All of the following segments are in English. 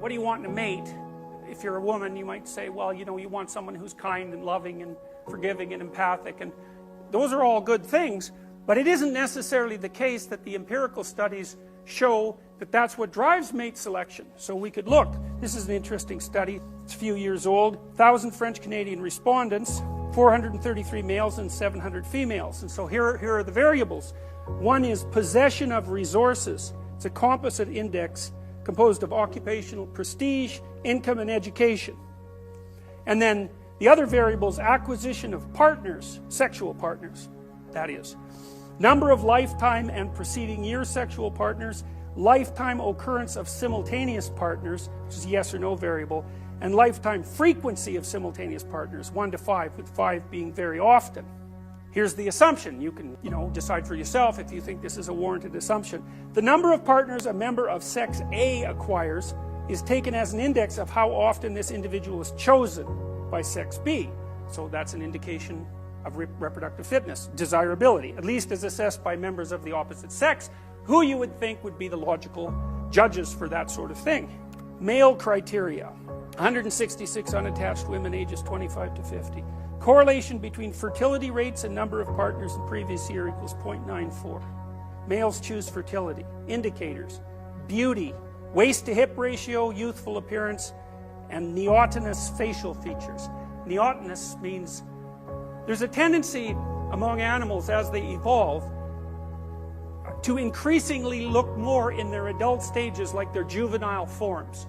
What do you want in a mate? If you're a woman, you might say, well, you know, you want someone who's kind and loving and forgiving and empathic, and those are all good things, but it isn't necessarily the case that the empirical studies show that that's what drives mate selection. So we could look. This is an interesting study. It's a few years old. 1,000 French-Canadian respondents, 433 males and 700 females. And so here are the variables. One is possession of resources. It's a composite index composed of occupational prestige, income, and education. And then the other variables: acquisition of partners, sexual partners, that is. Number of lifetime and preceding year sexual partners, lifetime occurrence of simultaneous partners, which is a yes or no variable, and lifetime frequency of simultaneous partners, 1 to 5, with 5 being very often. Here's the assumption. You can, decide for yourself if you think this is a warranted assumption. The number of partners a member of sex A acquires is taken as an index of how often this individual is chosen by sex B. So that's an indication of reproductive fitness, desirability, at least as assessed by members of the opposite sex, who you would think would be the logical judges for that sort of thing. Male criteria: 166 unattached women ages 25 to 50. Correlation between fertility rates and number of partners in previous year equals 0.94. Males choose fertility. Indicators: beauty, waist to hip ratio, youthful appearance, and neotenous facial features. Neotenous means there's a tendency among animals as they evolve to increasingly look more in their adult stages like their juvenile forms.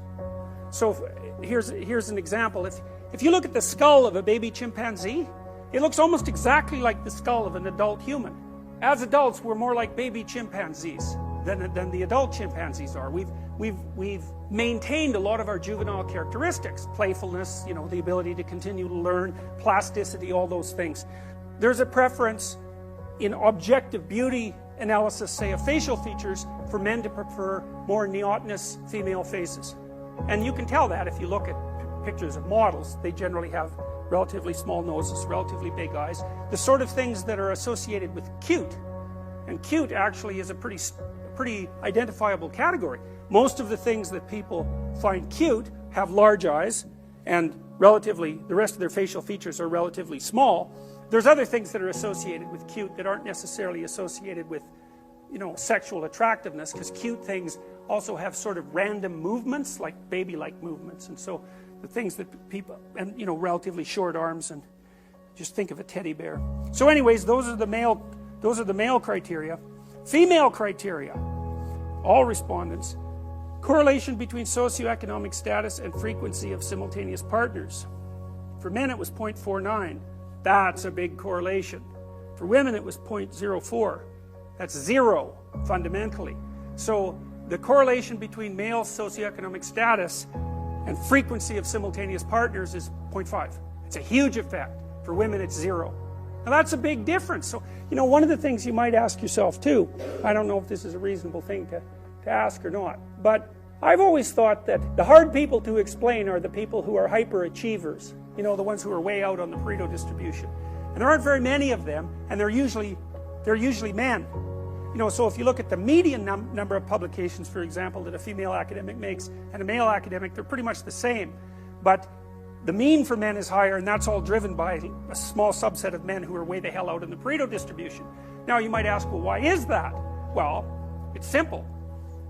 So here's an example. If you look at the skull of a baby chimpanzee, it looks almost exactly like the skull of an adult human. As adults, we're more like baby chimpanzees than the adult chimpanzees are. We've maintained a lot of our juvenile characteristics: playfulness, the ability to continue to learn, plasticity, all those things. There's a preference in objective beauty analysis, say, of facial features, for men to prefer more neotenous female faces. And you can tell that if you look at pictures of models. They generally have relatively small noses, relatively big eyes, the sort of things that are associated with cute. And cute actually is a pretty identifiable category. Most of the things that people find cute have large eyes, and the rest of their facial features are relatively small. There's other things that are associated with cute that aren't necessarily associated with sexual attractiveness, because cute things also have sort of random movements, like baby-like movements. And so the things that people, and relatively short arms, and just think of a teddy bear. So anyways, those are the male criteria. Female criteria: all respondents, correlation between socioeconomic status and frequency of simultaneous partners. For men it was 0.49. That's a big correlation. For women it was 0.04. That's zero, fundamentally. So the correlation between male socioeconomic status and frequency of simultaneous partners is 0.5. It's a huge effect. For women it's 0. Now that's a big difference. So, one of the things you might ask yourself too, I don't know if this is a reasonable thing to ask or not, but I've always thought that the hard people to explain are the people who are hyperachievers, the ones who are way out on the Pareto distribution. And there aren't very many of them, and they're usually men. So if you look at the median number of publications, for example, that a female academic makes and a male academic, they're pretty much the same. But the mean for men is higher, and that's all driven by a small subset of men who are way the hell out in the Pareto distribution. Now you might ask, well, why is that? Well, it's simple.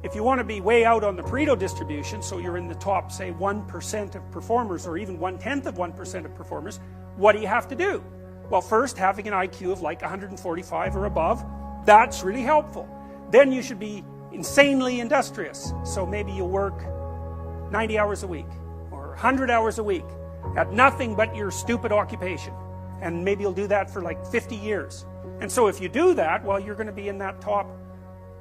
If you want to be way out on the Pareto distribution, so you're in the top, say, 1% of performers, or even 1/10 of 1% of performers, what do you have to do? Well, first, having an IQ of like 145 or above, that's really helpful. Then you should be insanely industrious. So maybe you'll work 90 hours a week or 100 hours a week at nothing but your stupid occupation. And maybe you'll do that for like 50 years. And so if you do that, well, you're going to be in that top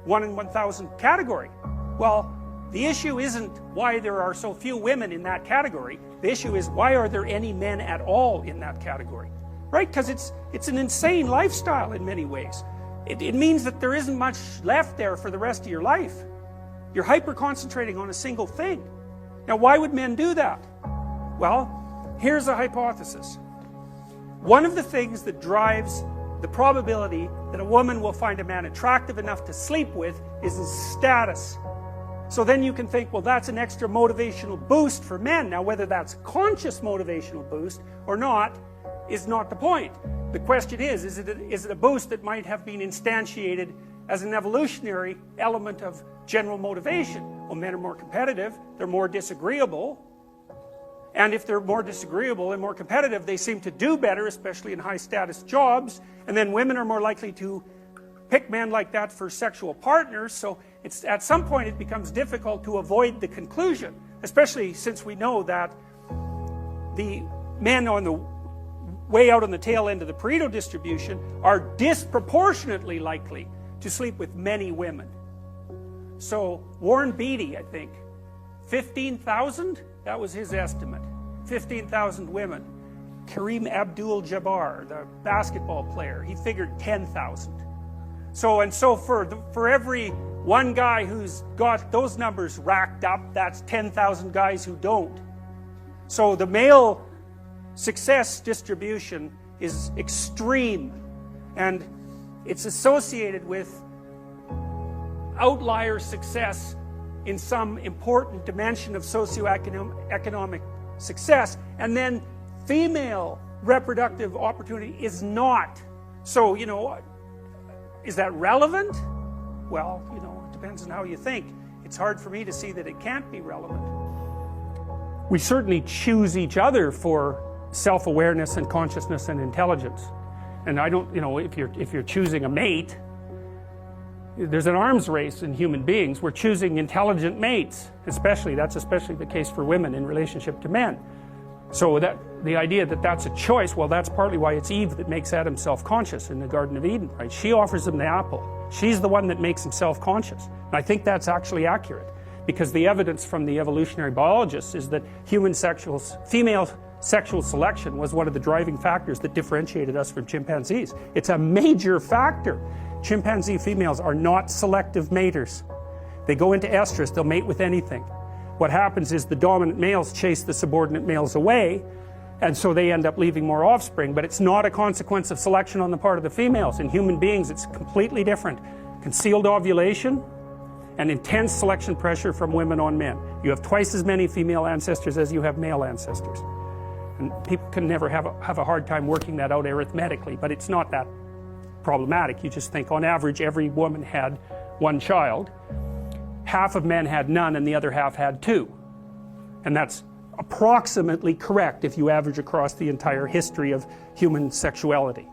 1 in 1,000 category. Well, the issue isn't why there are so few women in that category. The issue is, why are there any men at all in that category? Right? Because it's an insane lifestyle in many ways. It means that there isn't much left there for the rest of your life. You're hyper-concentrating on a single thing. Now, why would men do that? Well, here's a hypothesis. One of the things that drives the probability that a woman will find a man attractive enough to sleep with is his status. So then you can think, well, that's an extra motivational boost for men. Now, whether that's conscious motivational boost or not is not the point. The question is it a boost that might have been instantiated as an evolutionary element of general motivation? Well, men are more competitive, they're more disagreeable, and if they're more disagreeable and more competitive, they seem to do better, especially in high status jobs, and then women are more likely to pick men like that for sexual partners. So it's, at some point it becomes difficult to avoid the conclusion, especially since we know that the men on the way out on the tail end of the Pareto distribution are disproportionately likely to sleep with many women. So Warren Beatty, I think, 15,000, that was his estimate, 15,000 women. Kareem Abdul-Jabbar, the basketball player, he figured 10,000. So for every one guy who's got those numbers racked up, that's 10,000 guys who don't. So the male success distribution is extreme, and it's associated with outlier success in some important dimension of socioeconomic success, and then female reproductive opportunity is not. So, you know, is that relevant? Well, you know, it depends on how you think. It's hard for me to see that it can't be relevant. We certainly choose each other for self-awareness and consciousness and intelligence. And I don't, you know, if you're choosing a mate, there's an arms race in human beings. We're choosing intelligent mates, that's especially the case for women in relationship to men. So that the idea that that's a choice, well, that's partly why it's Eve that makes Adam self-conscious in the Garden of Eden, right? She offers him the apple. She's the one that makes him self-conscious. And I think that's actually accurate, because the evidence from the evolutionary biologists is that female sexual selection was one of the driving factors that differentiated us from chimpanzees. It's a major factor. Chimpanzee females are not selective maters. They go into estrus, they'll mate with anything. What happens is the dominant males chase the subordinate males away, and so they end up leaving more offspring, but it's not a consequence of selection on the part of the females. In human beings, it's completely different. Concealed ovulation and intense selection pressure from women on men. You have twice as many female ancestors as you have male ancestors. And people can never have a hard time working that out arithmetically, but it's not that problematic. You just think on average every woman had one child, half of men had none and the other half had two, and that's approximately correct if you average across the entire history of human sexuality.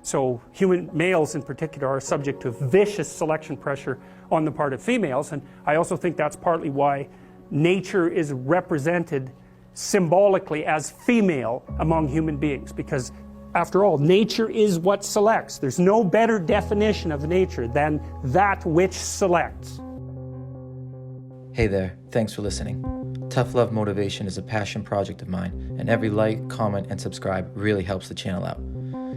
So human males in particular are subject to vicious selection pressure on the part of females, and I also think that's partly why nature is represented symbolically as female among human beings, because after all, nature is what selects. There's no better definition of nature than that which selects. Hey there, thanks for listening. Tough Love Motivation is a passion project of mine, and every like, comment, and subscribe really helps the channel out.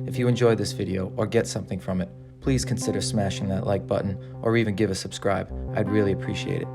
If you enjoyed this video or get something from it, please consider smashing that like button or even give a subscribe. I'd really appreciate it.